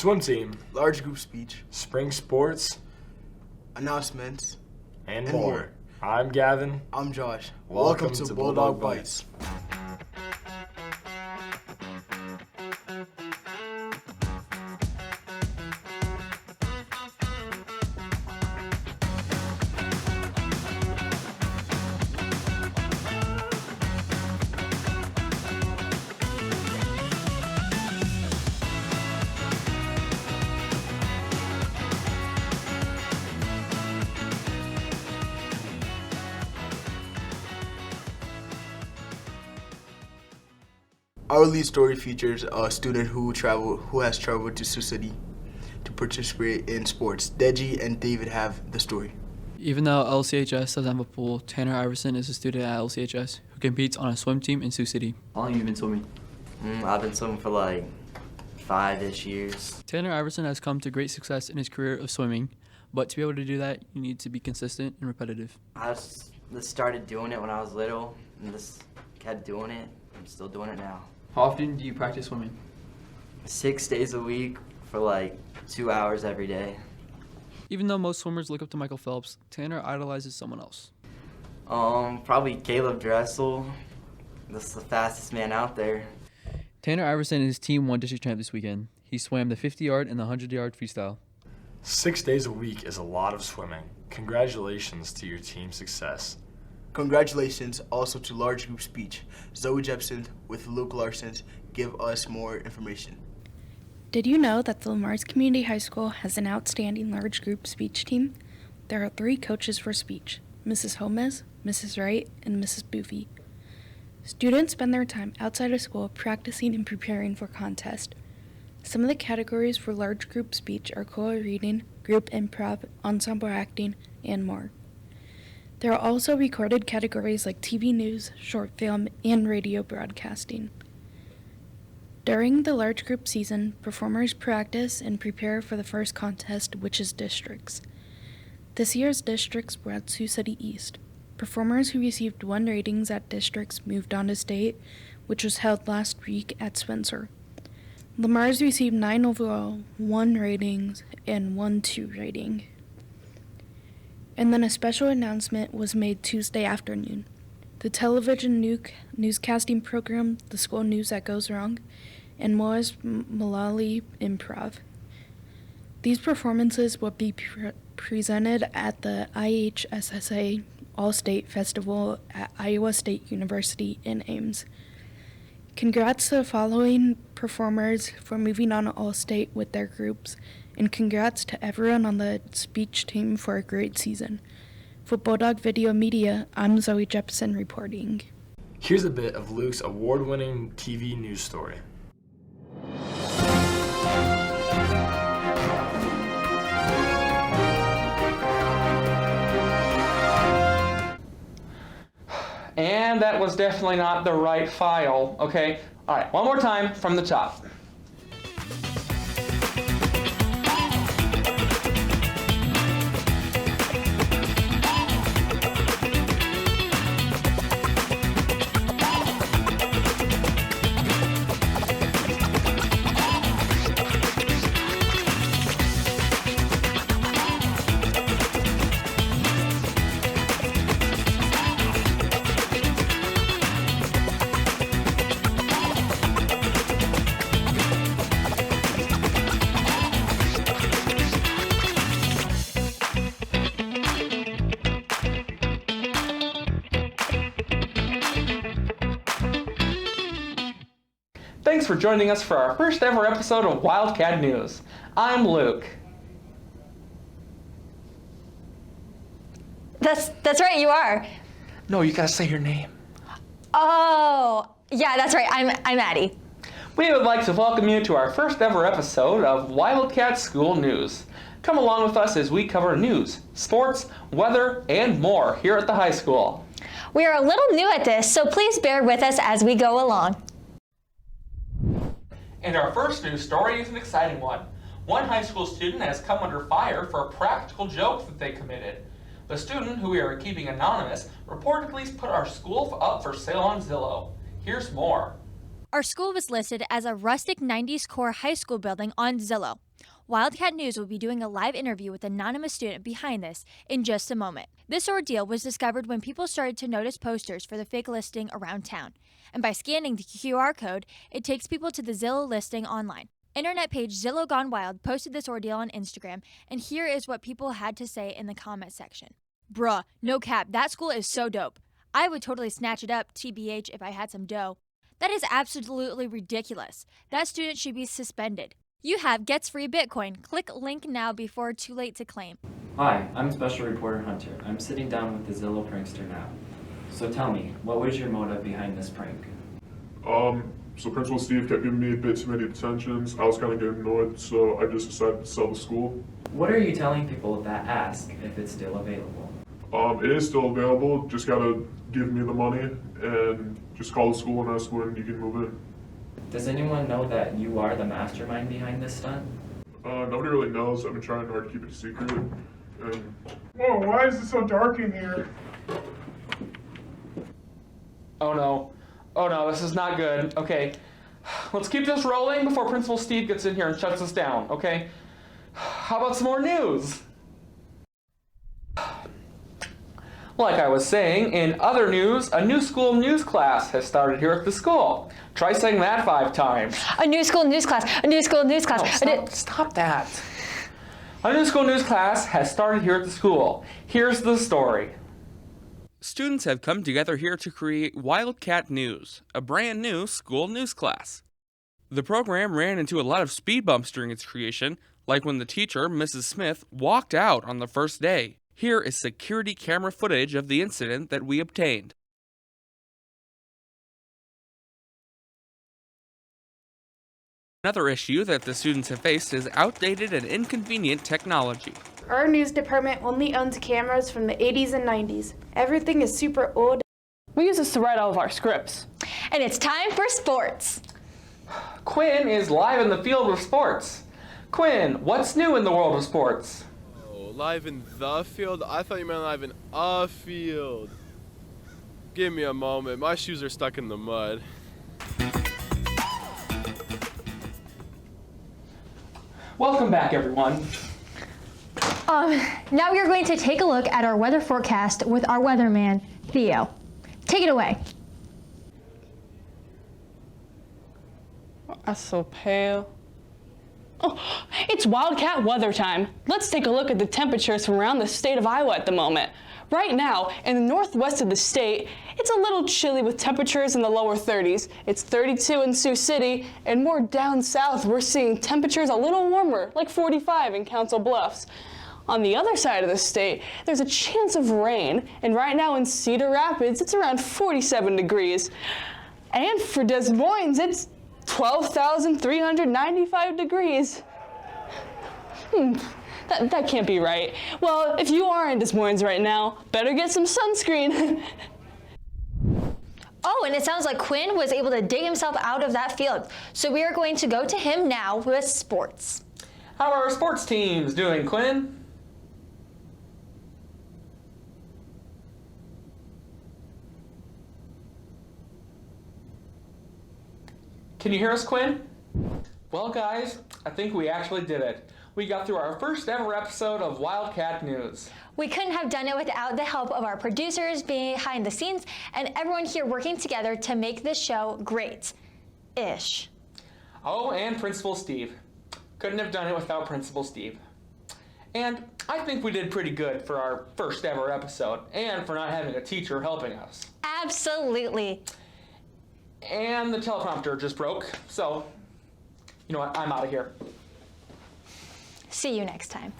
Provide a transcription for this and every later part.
swim team, large group speech, spring sports, announcements, and more. I'm Gavin. I'm Josh. Welcome to Bulldog Bites. Our lead story features a student who has traveled to Sioux City to participate in sports. Deji and David have the story. Even though LCHS doesn't have a pool, Tanner Iverson is a student at LCHS who competes on a swim team in Sioux City. How long have you been swimming? I've been swimming for like 5-ish years. Tanner Iverson has come to great success in his career of swimming, but to be able to do that, you need to be consistent and repetitive. I just started doing it when I was little and just kept doing it. I'm still doing it now. How often do you practice swimming? 6 days a week for like 2 hours every day. Even though most swimmers look up to Michael Phelps, Tanner idolizes someone else. Probably Caleb Dressel. That's the fastest man out there. Tanner Iverson and his team won district champ this weekend. He swam the 50-yard and the 100-yard freestyle. 6 days a week is a lot of swimming. Congratulations to your team's success. Congratulations also to large group speech. Zoe Jepson with Luke Larson give us more information. Did you know that the Lamar's Community High School has an outstanding large group speech team? There are 3 coaches for speech, Mrs. Holmes, Mrs. Wright, and Mrs. Boofy. Students spend their time outside of school practicing and preparing for contests. Some of the categories for large group speech are choral reading, group improv, ensemble acting, and more. There are also recorded categories like TV news, short film, and radio broadcasting. During the large group season, performers practice and prepare for the first contest, which is districts. This year's districts were at Sioux City East. Performers who received 1 ratings at districts moved on to state, which was held last week at Spencer. Lamar's received 9 overall, 1 ratings, and 1 2 rating. And then a special announcement was made Tuesday afternoon. The television newscasting program, The School News That Goes Wrong, and Moa's Malali Improv. These performances will be presented at the IHSSA All-State Festival at Iowa State University in Ames. Congrats to the following performers for moving on to All-State with their groups, and congrats to everyone on the speech team for a great season. For Bulldog Video Media, I'm Zoe Jepson reporting. Here's a bit of Luke's award-winning TV news story. And that was definitely not the right file, okay? All right, one more time from the top. Thanks for joining us for our first ever episode of Wildcat News. I'm Luke. That's right, you are. No, you gotta say your name. Oh, yeah, that's right. I'm Addie. We would like to welcome you to our first ever episode of Wildcat School News. Come along with us as we cover news, sports, weather, and more here at the high school. We are a little new at this, so please bear with us as we go along. And our first news story is an exciting one. One high school student has come under fire for a practical joke that they committed. The student, who we are keeping anonymous, reportedly put our school up for sale on Zillow. Here's more. Our school was listed as a rustic 90s core high school building on Zillow. Wildcat News will be doing a live interview with an anonymous student behind this in just a moment. This ordeal was discovered when people started to notice posters for the fake listing around town. And by scanning the QR code, it takes people to the Zillow listing online. Internet page Zillow Gone Wild posted this ordeal on Instagram, and here is what people had to say in the comment section. Bruh, no cap, that school is so dope. I would totally snatch it up, TBH, if I had some dough. That is absolutely ridiculous. That student should be suspended. You have Gets Free Bitcoin. Click link now before too late to claim. Hi, I'm Special Reporter Hunter. I'm sitting down with the Zillow prankster now. So tell me, what was your motive behind this prank? So Principal Steve kept giving me a bit too many detentions. I was kind of getting annoyed, so I just decided to sell the school. What are you telling people that ask if it's still available? It is still available. Just gotta give me the money and just call the school and ask when you can move in. Does anyone know that you are the mastermind behind this stunt? Nobody really knows. I've been trying hard to keep it a secret. And whoa, why is it so dark in here? Oh no, this is not good. Okay, let's keep this rolling before Principal Steve gets in here and shuts us down, okay? How about some more news? Like I was saying, in other news, a new school news class has started here at the school. Try saying that 5 times. A new school news class. A new school news class. No, stop that. A new school news class has started here at the school. Here's the story. Students have come together here to create Wildcat News, a brand new school news class. The program ran into a lot of speed bumps during its creation, like when the teacher, Mrs. Smith, walked out on the first day. Here is security camera footage of the incident that we obtained. Another issue that the students have faced is outdated and inconvenient technology. Our news department only owns cameras from the 80s and 90s. Everything is super old. We use this to write all of our scripts. And it's time for sports. Quinn is live in the field of sports. Quinn, what's new in the world of sports? Oh, live in the field? I thought you meant live in a field. Give me a moment. My shoes are stuck in the mud. Welcome back, everyone. Now we are going to take a look at our weather forecast with our weatherman, Theo. Take it away. That's so pale. Oh, it's Wildcat weather time. Let's take a look at the temperatures from around the state of Iowa at the moment. Right now, in the northwest of the state, it's a little chilly with temperatures in the lower 30s. It's 32 in Sioux City, and more down south, we're seeing temperatures a little warmer, like 45 in Council Bluffs. On the other side of the state, there's a chance of rain, and right now in Cedar Rapids, it's around 47 degrees. And for Des Moines, it's 12,395 degrees. That can't be right. Well, if you are in Des Moines right now, better get some sunscreen. Oh, and it sounds like Quinn was able to dig himself out of that field. So we are going to go to him now with sports. How are our sports teams doing, Quinn? Can you hear us, Quinn? Well, guys, I think we actually did it. We got through our first ever episode of Wildcat News. We couldn't have done it without the help of our producers behind the scenes and everyone here working together to make this show great-ish. Oh, and Principal Steve. Couldn't have done it without Principal Steve. And I think we did pretty good for our first ever episode and for not having a teacher helping us. Absolutely. And the teleprompter just broke, so you know what, I'm out of here. See you next time.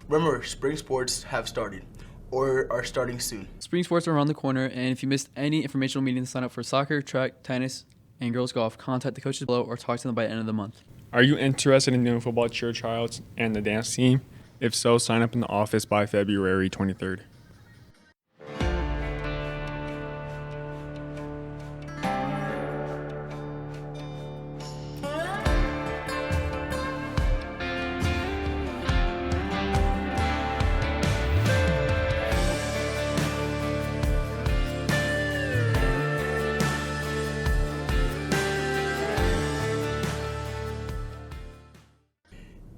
Remember, spring sports have started or are starting soon. Spring sports are around the corner, and if you missed any informational meeting to sign up for soccer, track, tennis, and girls golf, contact the coaches below or talk to them by the end of the month. Are you interested in doing football at your child and the dance team? If so, sign up in the office by February 23rd.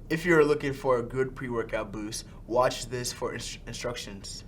If you're looking for a good pre-workout boost, watch this for instructions.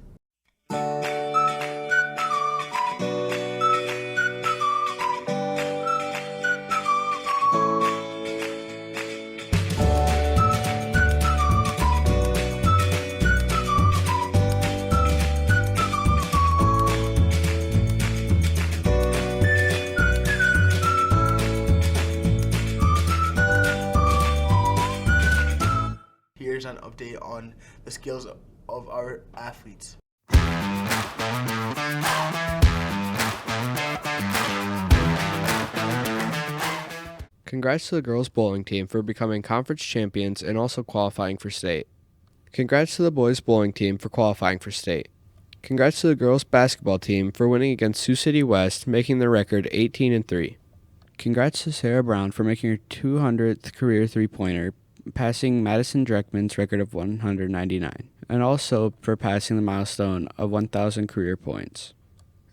Here's an update on the skills of our athletes. Congrats to the girls bowling team for becoming conference champions and also qualifying for state. Congrats to the boys bowling team for qualifying for state. Congrats to the girls basketball team for winning against Sioux City West, making their record 18-3. Congrats to Sarah Brown for making her 200th career three-pointer, passing Madison Dreckman's record of 199, and also for passing the milestone of 1,000 career points.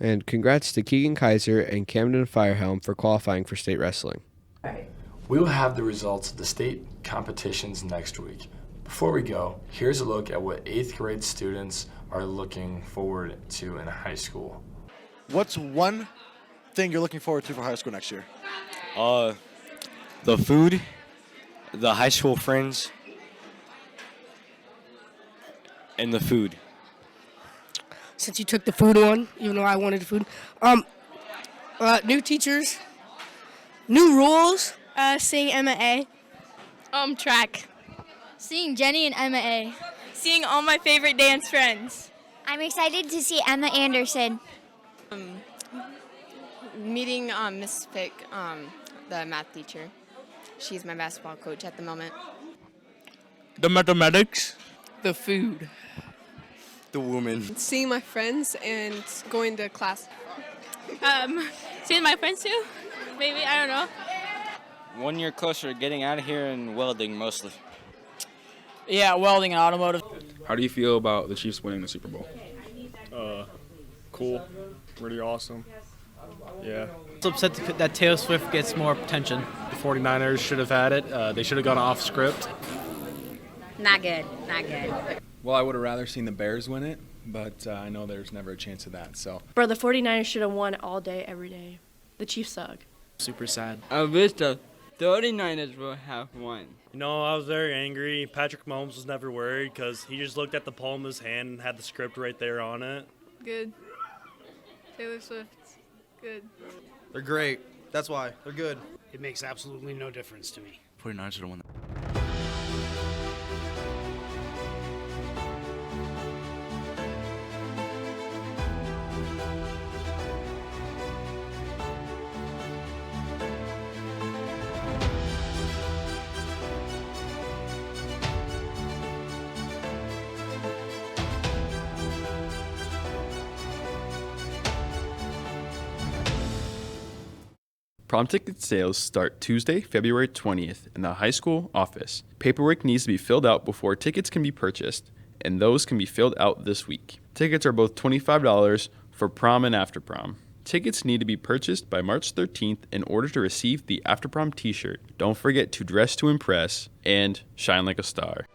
And congrats to Keegan Kaiser and Camden Firehelm for qualifying for state wrestling. We will have the results of the state competitions next week. Before we go, here's a look at what 8th grade students are looking forward to in high school. What's one thing you're looking forward to for high school next year? The food, the high school friends, and the food. Since you took the food one, even though I wanted the food. New teachers, new rules. Seeing Emma A. Track. Seeing Jenny and Emma A. Seeing all my favorite dance friends. I'm excited to see Emma Anderson. Meeting Miss Pick, the math teacher. She's my basketball coach at the moment. The mathematics. The food. The woman. Seeing my friends and going to class. Seeing my friends too. Maybe, I don't know. 1 year closer to getting out of here and welding mostly. Yeah, welding and automotive. How do you feel about the Chiefs winning the Super Bowl? Cool. Pretty awesome. Yeah. It's upset that Taylor Swift gets more attention. The 49ers should have had it. They should have gone off script. Not good, not good. Well, I would have rather seen the Bears win it, but I know there's never a chance of that. So. Bro, the 49ers should have won all day, every day. The Chiefs suck. Super sad. I wish the 39ers would have won. You know, I was very angry. Patrick Mahomes was never worried because he just looked at the palm of his hand and had the script right there on it. Good. Taylor Swift. Good. They're great. That's why. They're good. It makes absolutely no difference to me. 49ers should have won that. Prom ticket sales start Tuesday, February 20th in the high school office. Paperwork needs to be filled out before tickets can be purchased, and those can be filled out this week. Tickets are both $25 for prom and after prom. Tickets need to be purchased by March 13th in order to receive the after prom t-shirt. Don't forget to dress to impress and shine like a star.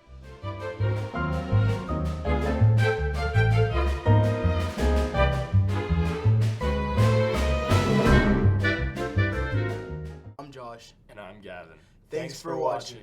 I'm Josh. And I'm Gavin. Thanks for watching.